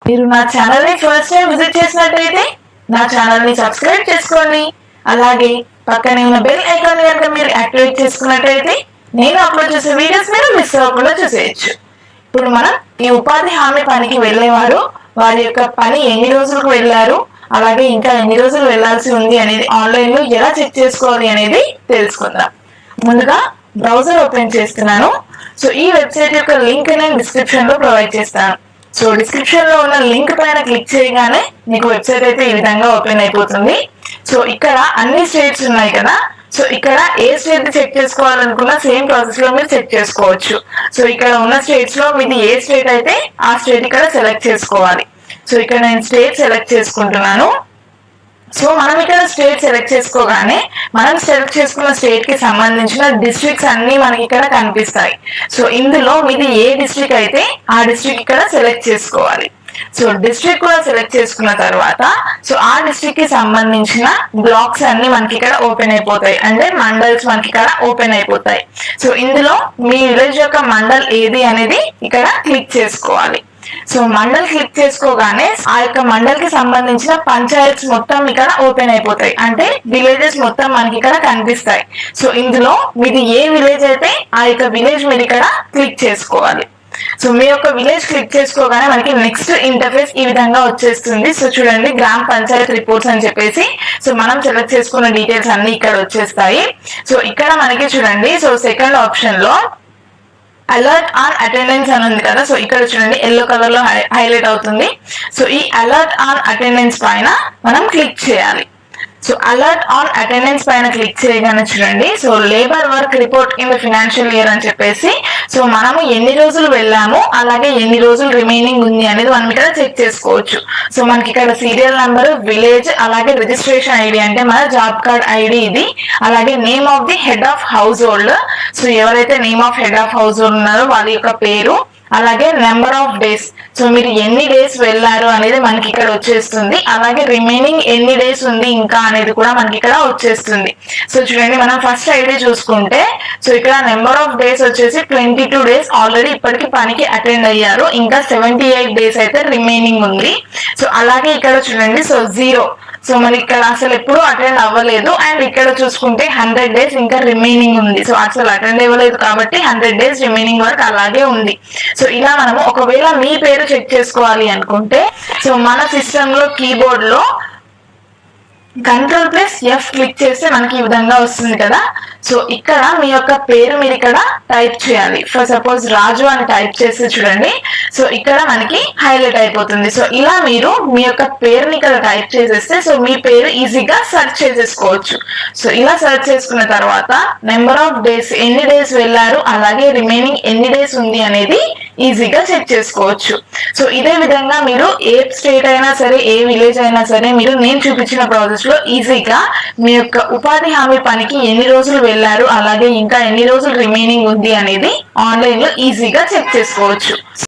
మీరు నా ఛానల్ ని ఫస్ట్ టైం విజిట్ చేసినట్లయితే నా ఛానల్ ని సబ్స్క్రైబ్ చేసుకోండి. అలాగే పక్కనే ఉన్న బెల్ ఐకాన్ కనుక మీరు యాక్టివేట్ చేసుకున్నట్లయితే నేను అప్లోడ్ చేసే వీడియోస్ మీరు మిస్ అవ్వకుండా చూసేయచ్చు. ఇప్పుడు మనం ఈ ఉపాధి హామీ పనికి వెళ్ళేవారు వారి యొక్క పని ఎన్ని రోజులకు వెళ్ళారు, అలాగే ఇంకా ఎన్ని రోజులు వెళ్లాల్సి ఉంది అనేది ఆన్లైన్ లో ఎలా చెక్ చేసుకోవాలి అనేది తెలుసుకుందాం. ముందుగా బ్రౌజర్ ఓపెన్ చేస్తున్నాను. సో ఈ వెబ్సైట్ యొక్క లింక్ నేను డిస్క్రిప్షన్ లో ప్రొవైడ్ చేస్తాను. సో డిస్క్రిప్షన్ లో ఉన్న లింక్ పైన క్లిక్ చేయగానే మీకు వెబ్సైట్ అయితే ఈ విధంగా ఓపెన్ అయిపోతుంది. సో ఇక్కడ అన్ని స్టేట్స్ ఉన్నాయి కదా, సో ఇక్కడ ఏ స్టేట్ చెక్ చేసుకోవాలనుకున్నా సేమ్ ప్రాసెస్ లో మీరు చెక్ చేసుకోవచ్చు. సో ఇక్కడ ఉన్న స్టేట్స్ లో మీది ఏ స్టేట్ అయితే ఆ స్టేట్ ఇక్కడ సెలెక్ట్ చేసుకోవాలి. సో ఇక్కడ నేను స్టేట్ సెలెక్ట్ చేసుకుంటున్నాను. సో మనం ఇక్కడ స్టేట్ సెలెక్ట్ చేసుకోగానే మనం సెలెక్ట్ చేసుకున్న స్టేట్ కి సంబంధించిన డిస్ట్రిక్ట్స్ అన్ని మనకి ఇక్కడ కనిపిస్తాయి. సో ఇందులో మీది ఏ డిస్ట్రిక్ట్ అయితే ఆ డిస్ట్రిక్ట్ ఇక్కడ సెలెక్ట్ చేసుకోవాలి. సో డిస్ట్రిక్ట్ కూడా సెలెక్ట్ చేసుకున్న తర్వాత సో ఆ డిస్ట్రిక్ట్ కి సంబంధించిన బ్లాక్స్ అన్ని మనకి ఇక్కడ ఓపెన్ అయిపోతాయి, అంటే మండల్స్ మనకి ఇక్కడ ఓపెన్ అయిపోతాయి. సో ఇందులో మీ విలేజ్ యొక్క మండల్ ఏది అనేది ఇక్కడ క్లిక్ చేసుకోవాలి. సో మండల్ క్లిక్ చేసుకోగానే ఆ యొక్క మండల్ కి సంబంధించిన పంచాయత్స్ మొత్తం ఇక్కడ ఓపెన్ అయిపోతాయి, అంటే విలేజెస్ మొత్తం మనకి ఇక్కడ కనిపిస్తాయి. సో ఇందులో మీది ఏ విలేజ్ అయితే ఆ యొక్క విలేజ్ మీరు ఇక్కడ క్లిక్ చేసుకోవాలి. సో మీ యొక్క విలేజ్ క్లిక్ చేసుకోగానే మనకి నెక్స్ట్ ఇంటర్ఫేస్ ఈ విధంగా వచ్చేస్తుంది. సో చూడండి, గ్రామ పంచాయత్ రిపోర్ట్స్ అని చెప్పేసి సో మనం సెలెక్ట్ చేసుకున్న డీటెయిల్స్ అన్ని ఇక్కడ వచ్చేస్తాయి. సో ఇక్కడ మనకి చూడండి, సో సెకండ్ ఆప్షన్ లో అలర్ట్ ఆన్ అటెండెన్స్ అని ఉంది కదా, సో ఇక్కడ చూడండి ఎల్లో కలర్ లో హైలైట్ అవుతుంది. సో ఈ అలర్ట్ ఆన్ అటెండెన్స్ పైన మనం క్లిక్ చేయాలి. సో అలర్ట్ ఆన్ అటెండెన్స్ పైన క్లిక్ చేయగానే చూడండి, so labour work report in the financial year అని చెప్పేసి సో మనము ఎన్ని రోజులు వెళ్ళాము అలాగే ఎన్ని రోజులు రిమైనింగ్ ఉంది అనేది మనం ఇక్కడ చెక్ చేసుకోవచ్చు. సో మనకి ఇక్కడ సీరియల్ నెంబర్, విలేజ్, అలాగే రిజిస్ట్రేషన్ ఐడి అంటే మన జాబ్ కార్డ్ ఐడి ఇది, అలాగే name of the head of household. So ఎవరైతే name of head of household ఉన్నారో వాళ్ళ యొక్క పేరు, అలాగే నెంబర్ ఆఫ్ డేస్, సో మీరు ఎన్ని డేస్ వెళ్ళారు అనేది మనకి ఇక్కడ వచ్చేస్తుంది. అలాగే రిమైనింగ్ ఎన్ని డేస్ ఉంది ఇంకా అనేది కూడా మనకి ఇక్కడ వచ్చేస్తుంది. సో చూడండి, మనం ఫస్ట్ ఐడి చూసుకుంటే సో ఇక్కడ నెంబర్ ఆఫ్ డేస్ వచ్చేసి 22 డేస్ ఆల్రెడీ ఇప్పటికి పనికి అటెండ్ అయ్యారు, ఇంకా 78 డేస్ అయితే రిమైనింగ్ ఉంది. సో అలాగే ఇక్కడ చూడండి, సో 0, సో మనకి ఇక్కడ అసలు ఎప్పుడు అటెండ్ అవ్వలేదు. అండ్ ఇక్కడ చూసుకుంటే 100 డేస్ ఇంకా రిమైనింగ్ ఉంది. సో అసలు అటెండ్ అవ్వలేదు కాబట్టి 100 డేస్ రిమైనింగ్ వరకు అలాగే ఉంది. సో ఇలా మనము ఒకవేళ మీ పేరు చెక్ చేసుకోవాలి అనుకుంటే సో మన సిస్టమ్ లో కీబోర్డ్ లో Ctrl+F క్లిక్ చేస్తే మనకి ఈ విధంగా వస్తుంది కదా. సో ఇక్కడ మీ యొక్క పేరు మీరు ఇక్కడ టైప్ చేయాలి. ఫర్ సపోజ్ రాజు అని టైప్ చేస్తే చూడండి, సో ఇక్కడ మనకి హైలైట్ అయిపోతుంది. సో ఇలా మీరు మీ యొక్క పేరుని ఇక్కడ టైప్ చేసేస్తే సో మీ పేరు ఈజీగా సెర్చ్ చేసేసుకోవచ్చు. సో ఇలా సెర్చ్ చేసుకున్న తర్వాత నెంబర్ ఆఫ్ డేస్, ఎన్ని డేస్ వెళ్ళారు, అలాగే రిమైనింగ్ ఎన్ని డేస్ ఉంది అనేది ఈజీగా చెక్ చేసుకోవచ్చు. సో ఇదే విధంగా మీరు ఏ స్టేట్ అయినా సరే, ఏ విలేజ్ అయినా సరే, మీరు నేను చూపించిన ప్రాసెస్ లో ఈజీగా మీ యొక్క ఉపాధి హామీ పనికి ఎన్ని రోజులు వెళ్ళారు, అలాగే ఇంకా ఎన్ని రోజులు రిమైనింగ్ ఉంది అనేది ఆన్లైన్ లో ఈజీగా చెక్ చేసుకోవచ్చు.